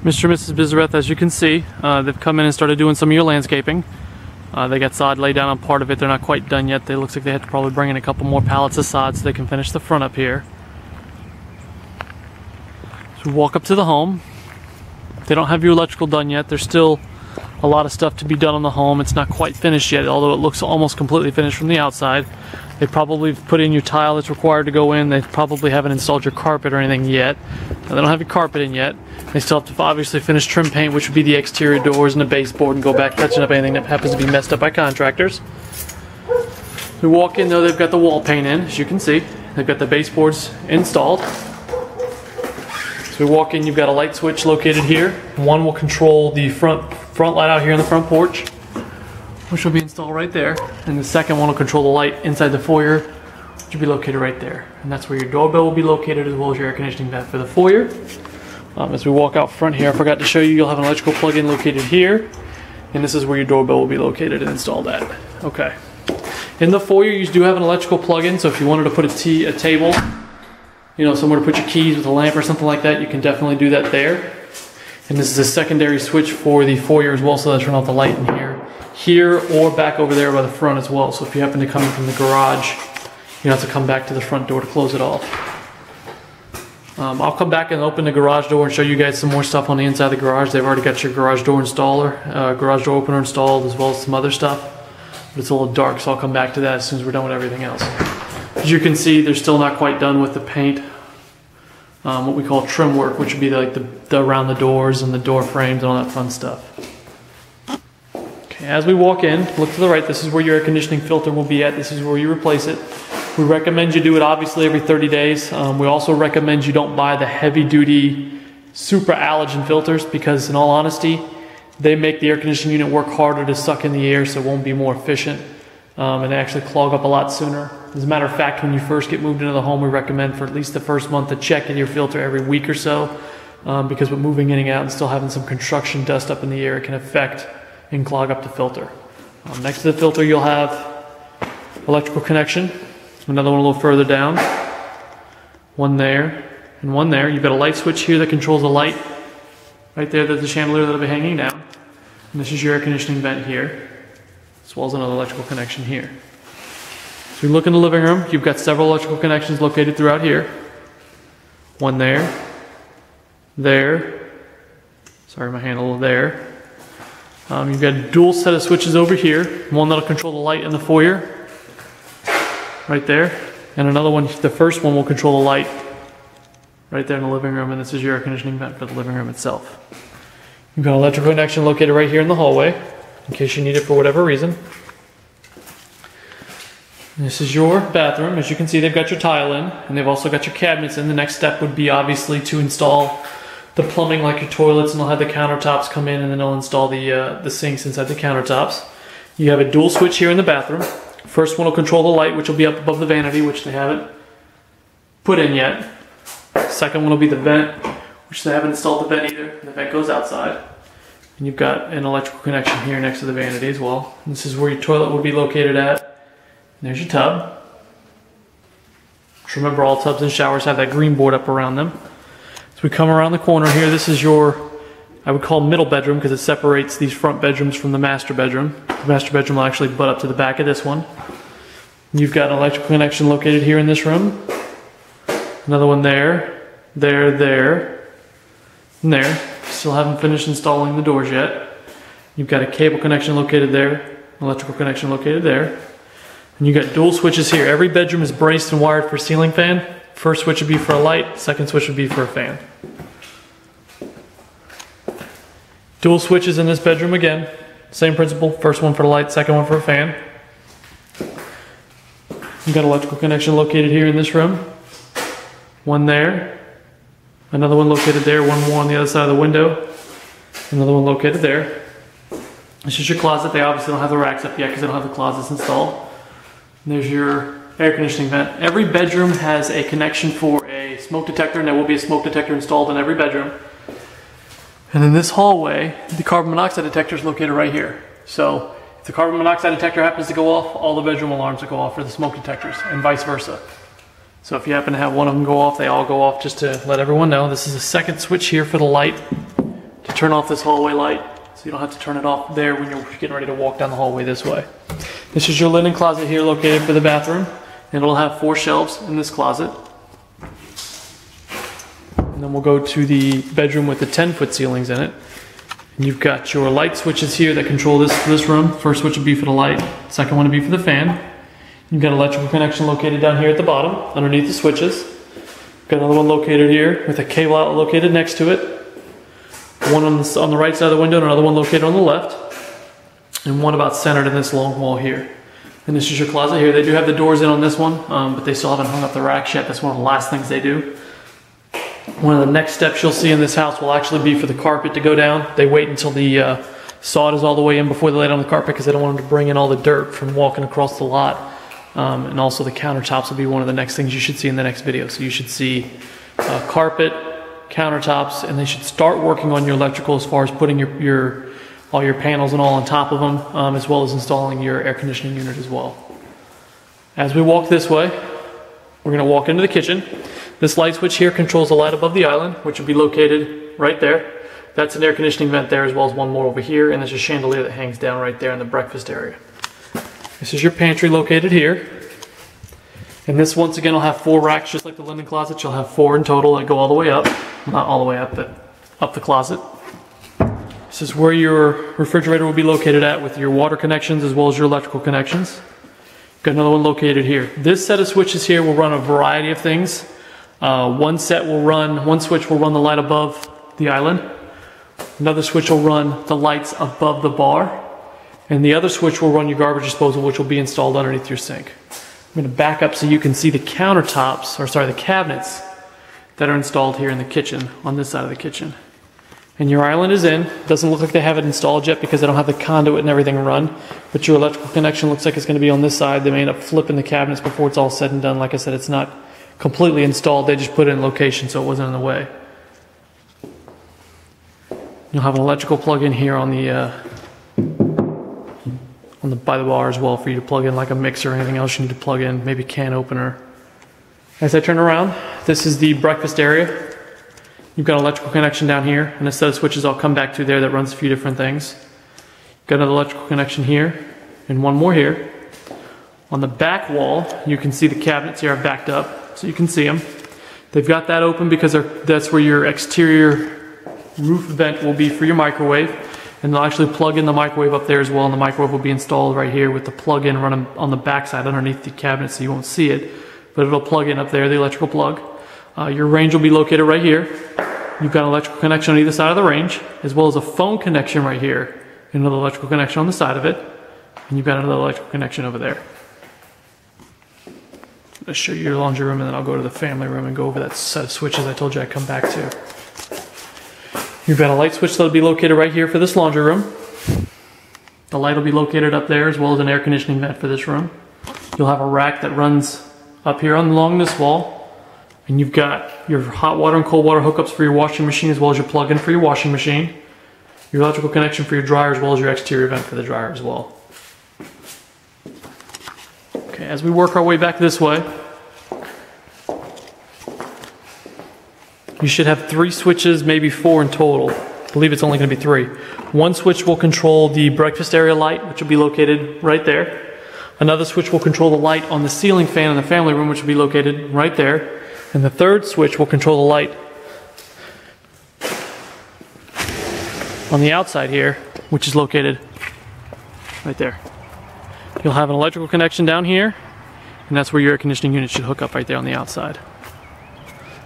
Mr. and Mrs. Bizareth, as you can see, they've come in and started doing some of your landscaping. They got sod laid down on part of it. They're not quite done yet. It looks like they have to probably bring in a couple more pallets of sod so they can finish the front up here. So we walk up to the home. They don't have your electrical done yet. There's still a lot of stuff to be done on the home. It's not quite finished yet, although it looks almost completely finished from the outside. They probably put in your tile that's required to go in. They probably haven't installed your carpet or anything yet. They don't have your carpet in yet. They still have to obviously finish trim paint, which would be the exterior doors and the baseboard, and go back touching up anything that happens to be messed up by contractors. We walk in though, they've got the wall paint in, as you can see. They've got the baseboards installed. So we walk in, you've got a light switch located here. One will control the front light out here in the front porch, which will be installed right there. And the second one will control the light inside the foyer, which will be located right there. And that's where your doorbell will be located, as well as your air conditioning vent for the foyer. As we walk out front here, I forgot to show you, you'll have an electrical plug-in located here. And this is where your doorbell will be located and installed at. Okay. In the foyer, you do have an electrical plug-in, so if you wanted to put a table, you know, somewhere to put your keys with a lamp or something like that, you can definitely do that there. And this is a secondary switch for the foyer as well, so that'll turn off the light in here or back over there by the front as well. So if you happen to come in from the garage, you don't have to come back to the front door to close it off. I'll come back and open the garage door and show you guys some more stuff on the inside of the garage. They've already got your garage door installer, garage door opener installed, as well as some other stuff. But it's a little dark, so I'll come back to that as soon as we're done with everything else. As you can see, they're still not quite done with the paint, what we call trim work, which would be like the around the doors and the door frames and all that fun stuff. Okay, as we walk in, look to the right. This is where your air conditioning filter will be at. This is where you replace it. We recommend you do it obviously every 30 days. We also recommend you don't buy the heavy-duty super allergen filters, because in all honesty, they make the air conditioning unit work harder to suck in the air, so it won't be more efficient. And they actually clog up a lot sooner. As a matter of fact, when you first get moved into the home, we recommend for at least the first month to check in your filter every week or so, because with moving in and out and still having some construction dust up in the air, it can affect and clog up the filter. Next to the filter, you'll have electrical connection. Another one a little further down. One there and one there. You've got a light switch here that controls the light. Right there, there's the chandelier that'll be hanging down. And this is your air conditioning vent here, as well as another electrical connection here. So you look in the living room, you've got several electrical connections located throughout here. One there, there, sorry my handle there. You've got a dual set of switches over here, one that'll control the light in the foyer, right there, and another one, the first one will control the light right there in the living room, and this is your air conditioning vent for the living room itself. You've got an electrical connection located right here in the hallway, in case you need it for whatever reason. This is your bathroom. As you can see, they've got your tile in, and they've also got your cabinets in. The next step would be obviously to install the plumbing, like your toilets, and they'll have the countertops come in, and then they'll install the sinks inside the countertops. You have a dual switch here in the bathroom. First one will control the light, which will be up above the vanity, which they haven't put in yet. Second one will be the vent, which they haven't installed the vent either. The vent goes outside. And you've got an electrical connection here next to the vanity as well. And this is where your toilet will be located at. And there's your tub. Just remember, all tubs and showers have that green board up around them. So we come around the corner here. This is your, I would call middle bedroom, because it separates these front bedrooms from the master bedroom. The master bedroom will actually butt up to the back of this one. You've got an electrical connection located here in this room. Another one there, there, and there. Still haven't finished installing the doors yet. You've got a cable connection located there, electrical connection located there. And you've got dual switches here. Every bedroom is braced and wired for a ceiling fan. First switch would be for a light, second switch would be for a fan. Dual switches in this bedroom again. Same principle, first one for the light, second one for a fan. You've got electrical connection located here in this room. One there, another one located there, one more on the other side of the window, another one located there. This is your closet. They obviously don't have the racks up yet because they don't have the closets installed. And there's your air conditioning vent. Every bedroom has a connection for a smoke detector, and there will be a smoke detector installed in every bedroom. And in this hallway, the carbon monoxide detector is located right here. So if the carbon monoxide detector happens to go off, all the bedroom alarms will go off for the smoke detectors, and vice versa. So if you happen to have one of them go off, they all go off, just to let everyone know. This is a second switch here for the light to turn off this hallway light, so you don't have to turn it off there when you're getting ready to walk down the hallway this way. This is your linen closet here located for the bathroom, and it'll have 4 shelves in this closet. And then we'll go to the bedroom with the 10-foot ceilings in it. And you've got your light switches here that control this room. First switch will be for the light, second one will be for the fan. You've got electrical connection located down here at the bottom, underneath the switches. Got another one located here with a cable outlet located next to it. One on the right side of the window and another one located on the left. And one about centered in this long wall here. And this is your closet here. They do have the doors in on this one, but they still haven't hung up the racks yet. That's one of the last things they do. One of the next steps you'll see in this house will actually be for the carpet to go down. They wait until the sod is all the way in before they lay it on the carpet because they don't want them to bring in all the dirt from walking across the lot. And also the countertops will be one of the next things you should see in the next video. So you should see carpet, countertops, and they should start working on your electrical as far as putting all your panels and all on top of them, as well as installing your air conditioning unit as well. As we walk this way, we're going to walk into the kitchen. This light switch here controls the light above the island, which will be located right there. That's an air conditioning vent there, as well as one more over here, and there's a chandelier that hangs down right there in the breakfast area. This is your pantry located here. And this, once again, will have 4 racks, just like the linen closet. You'll have 4 in total that go all the way up. Not all the way up, but up the closet. This is where your refrigerator will be located at with your water connections as well as your electrical connections. Got another one located here. This set of switches here will run a variety of things. One switch will run the light above the island. Another switch will run the lights above the bar. And the other switch will run your garbage disposal, which will be installed underneath your sink. I'm going to back up so you can see the the cabinets that are installed here in the kitchen, on this side of the kitchen. And your island is in. Doesn't look like they have it installed yet because they don't have the conduit and everything run. But your electrical connection looks like it's going to be on this side. They may end up flipping the cabinets before it's all said and done. Like I said, it's not completely installed. They just put it in location so it wasn't in the way. You'll have an electrical plug in here on the by the bar as well for you to plug in, like a mixer or anything else you need to plug in, maybe can opener. As I turn around, this is the breakfast area. You've got an electrical connection down here, and a set of switches I'll come back to there that runs a few different things. Got another electrical connection here, and one more here. On the back wall, you can see the cabinets here are backed up, so you can see them. They've got that open because that's where your exterior roof vent will be for your microwave. And they'll actually plug in the microwave up there as well, and the microwave will be installed right here with the plug-in running on the back side underneath the cabinet, so you won't see it. But it'll plug in up there, the electrical plug. Your range will be located right here. You've got an electrical connection on either side of the range, as well as a phone connection right here, and another electrical connection on the side of it. And you've got another electrical connection over there. I'll show you your laundry room, and then I'll go to the family room and go over that set of switches I told you I'd come back to. You've got a light switch that will be located right here for this laundry room. The light will be located up there, as well as an air conditioning vent for this room. You'll have a rack that runs up here along this wall. And you've got your hot water and cold water hookups for your washing machine, as well as your plug-in for your washing machine. Your electrical connection for your dryer, as well as your exterior vent for the dryer as well. Okay, as we work our way back this way, you should have 3 switches, maybe 4 in total. I believe it's only going to be 3. One switch will control the breakfast area light, which will be located right there. Another switch will control the light on the ceiling fan in the family room, which will be located right there. And the third switch will control the light on the outside here, which is located right there. You'll have an electrical connection down here, and that's where your air conditioning unit should hook up right there on the outside.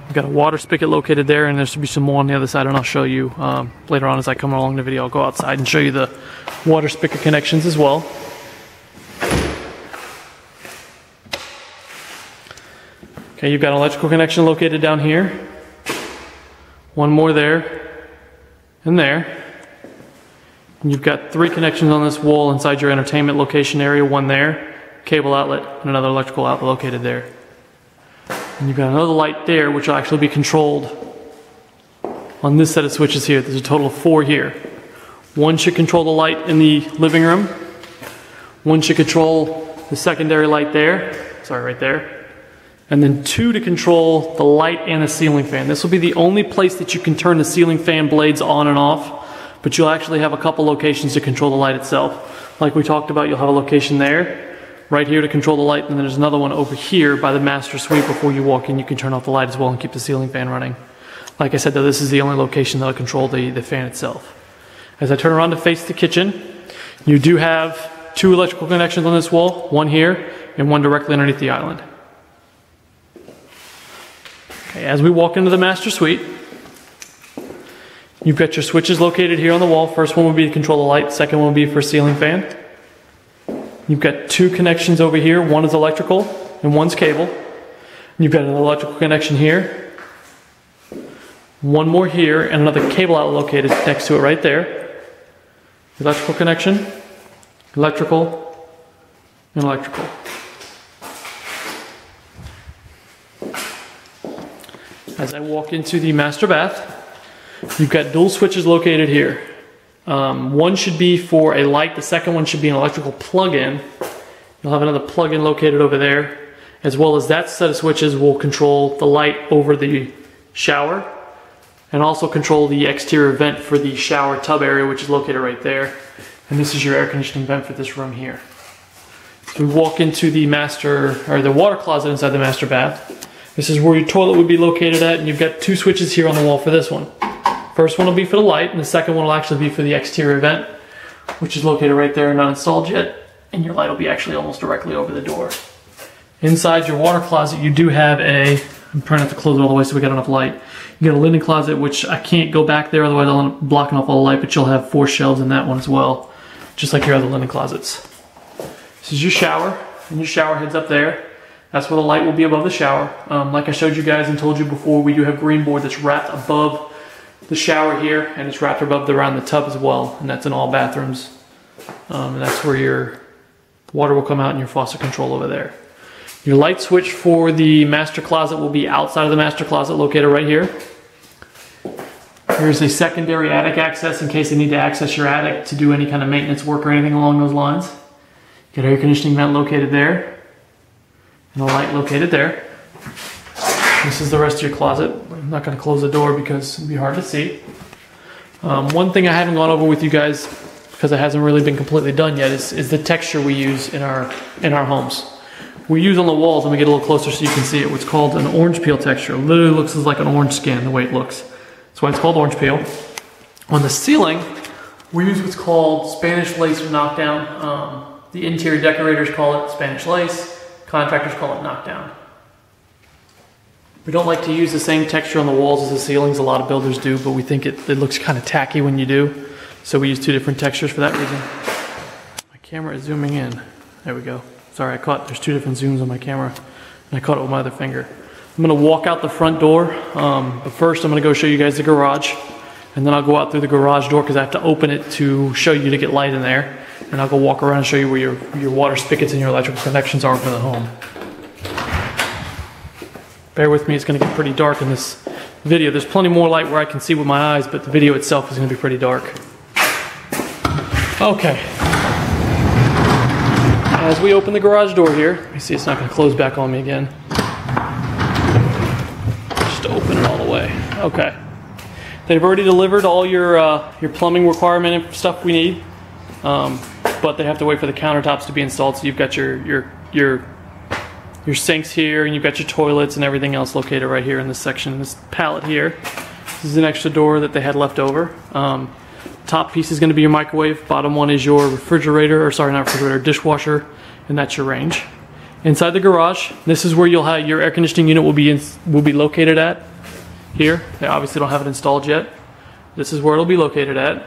We've got a water spigot located there, and there should be some more on the other side, and I'll show you later on as I come along the video. I'll go outside and show you the water spigot connections as well. Okay, you've got an electrical connection located down here. One more there, and there. And you've got 3 connections on this wall inside your entertainment location area. One there, cable outlet, and another electrical outlet located there. And you've got another light there, which will actually be controlled on this set of switches here. There's a total of 4 here. One should control the light in the living room. One should control the secondary light there. Sorry, right there. and then 2 to control the light and the ceiling fan. This will be the only place that you can turn the ceiling fan blades on and off, but you'll actually have a couple locations to control the light itself. Like we talked about, you'll have a location there, right here to control the light, and then there's another one over here by the master suite. Before you walk in, you can turn off the light as well and keep the ceiling fan running. Like I said though, this is the only location that'll control the fan itself. As I turn around to face the kitchen, you do have 2 electrical connections on this wall, one here and one directly underneath the island. Okay, as we walk into the master suite, you've got your switches located here on the wall. First one will be to control the light, second one will be for ceiling fan. You've got 2 connections over here, one is electrical and one's cable. You've got an electrical connection here, one more here, and another cable outlet located next to it right there. Electrical connection, electrical, and electrical. As I walk into the master bath, you've got dual switches located here. One should be for a light, the second one should be an electrical plug-in. You'll have another plug-in located over there, as well as that set of switches will control the light over the shower and also control the exterior vent for the shower tub area, which is located right there. And this is your air conditioning vent for this room here. So we walk into the the water closet inside the master bath. This is where your toilet would be located at, and you've got 2 switches here on the wall for this one. First one will be for the light, and the second one will actually be for the exterior vent, which is located right there and not installed yet. And your light will be actually almost directly over the door. Inside your water closet, you do have I'm trying not to close it all the way so we got enough light. You got a linen closet, which I can't go back there, otherwise I'll end up blocking off all the light, but you'll have 4 shelves in that one as well, just like your other linen closets. This is your shower, and your shower heads up there. That's where the light will be above the shower. Like I showed you guys and told you before, we do have green board that's wrapped above the shower here, and it's wrapped around the tub as well, and that's in all bathrooms. And that's where your water will come out and your faucet control over there. Your light switch for the master closet will be outside of the master closet, located right here. Here's a secondary attic access in case you need to access your attic to do any kind of maintenance work or anything along those lines. Got air conditioning vent located there, and a light located there. This is the rest of your closet. I'm not going to close the door because it'd be hard to see. One thing I haven't gone over with you guys, because it hasn't really been completely done yet, is the texture we use in our homes. We use on the walls, and we get a little closer so you can see it, what's called an orange peel texture. It literally looks like an orange skin, the way it looks. That's why it's called orange peel. On the ceiling, we use what's called Spanish lace or knockdown. The interior decorators call it Spanish lace. Contractors call it knockdown. We don't like to use the same texture on the walls as the ceilings. A lot of builders do, but we think it looks kind of tacky when you do. So we use 2 different textures for that reason. My camera is zooming in. There we go. Sorry, there's 2 different zooms on my camera, and I caught it with my other finger. I'm gonna walk out the front door, but first I'm gonna go show you guys the garage, and then I'll go out through the garage door because I have to open it to show you to get light in there, and I'll go walk around and show you where your water spigots and your electrical connections are for the home. Bear with me, it's gonna get pretty dark in this video. There's plenty more light where I can see with my eyes, but the video itself is gonna be pretty dark. Okay. As we open the garage door here, you see it's not going to close back on me again. Just open it all the way. Okay. They've already delivered all your plumbing requirement and stuff we need, but they have to wait for the countertops to be installed. So you've got your sinks here, and you've got your toilets and everything else located right here in this section, this pallet here. This is an extra door that they had left over. Top piece is going to be your microwave. Bottom one is your refrigerator, or sorry, not refrigerator, dishwasher, and that's your range. Inside the garage, this is where you'll have your air conditioning unit will be located at. Here, they obviously don't have it installed yet. This is where it'll be located at.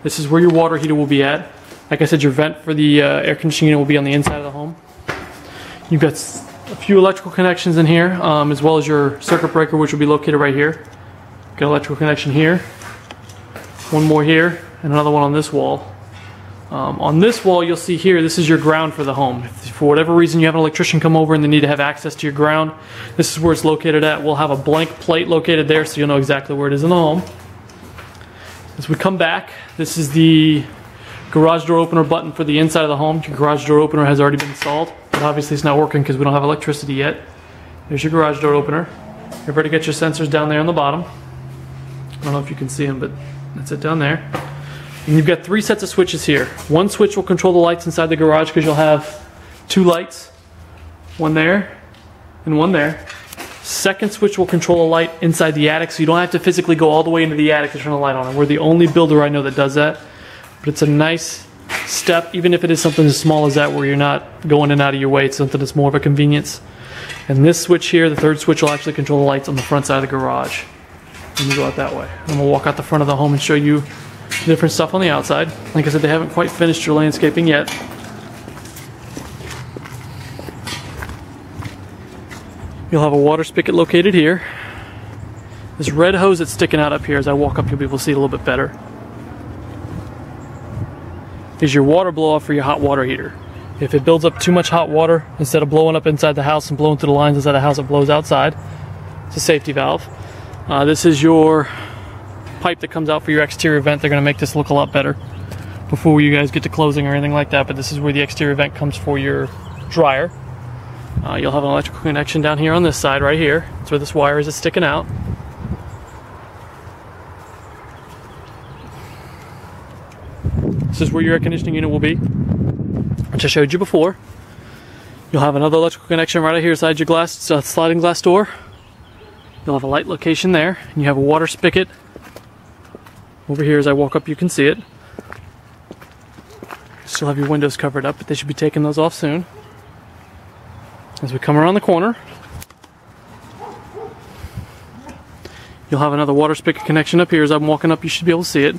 This is where your water heater will be at. Like I said, your vent for the air conditioning unit will be on the inside of the home. You've got a few electrical connections in here, as well as your circuit breaker, which will be located right here. Got an electrical connection here. One more here, and another one on this wall. On this wall, you'll see here, this is your ground for the home. If for whatever reason you have an electrician come over and they need to have access to your ground, this is where it's located at. We'll have a blank plate located there so you'll know exactly where it is in the home. As we come back, this is the garage door opener button for the inside of the home. Your garage door opener has already been installed, but obviously it's not working because we don't have electricity yet. There's your garage door opener. Remember to get your sensors down there on the bottom. I don't know if you can see them, but that's it down there. And you've got 3 sets of switches here. One switch will control the lights inside the garage because you'll have 2 lights. One there and one there. Second switch will control a light inside the attic, so you don't have to physically go all the way into the attic to turn the light on. And we're the only builder I know that does that. But it's a nice step, even if it is something as small as that where you're not going in and out of your way. It's something that's more of a convenience. And this switch here, the third switch, will actually control the lights on the front side of the garage. And you go out that way. And we'll walk out the front of the home and show you different stuff on the outside. Like I said, they haven't quite finished your landscaping yet. You'll have a water spigot located here. This red hose that's sticking out up here, as I walk up, you'll be able to see it a little bit better. Is your water blow off for your hot water heater. If it builds up too much hot water, instead of blowing up inside the house and blowing through the lines inside the house, it blows outside. It's a safety valve. This is your pipe that comes out for your exterior vent. They're going to make this look a lot better before you guys get to closing or anything like that, but this is where the exterior vent comes for your dryer. You'll have an electrical connection down here on this side right here. That's where this wire is sticking out. This is where your air conditioning unit will be, which I showed you before. You'll have another electrical connection right here inside your glass, sliding glass door. You'll have a light location there, and you have a water spigot over here. As I walk up, you can see it. Still have your windows covered up, but they should be taking those off soon. As we come around the corner, you'll have another water spigot connection up here. As I'm walking up, you should be able to see it.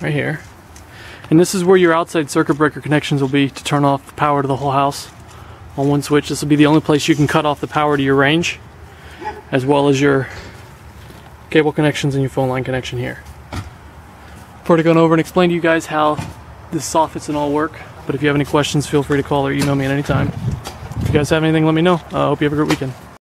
Right here. And this is where your outside circuit breaker connections will be to turn off the power to the whole house on one switch. This will be the only place you can cut off the power to your range, as well as your cable connections and your phone line connection here. I've already gone over and explained to you guys how this soffits and all work, but if you have any questions, feel free to call or email me at any time. If you guys have anything, let me know. I hope you have a great weekend.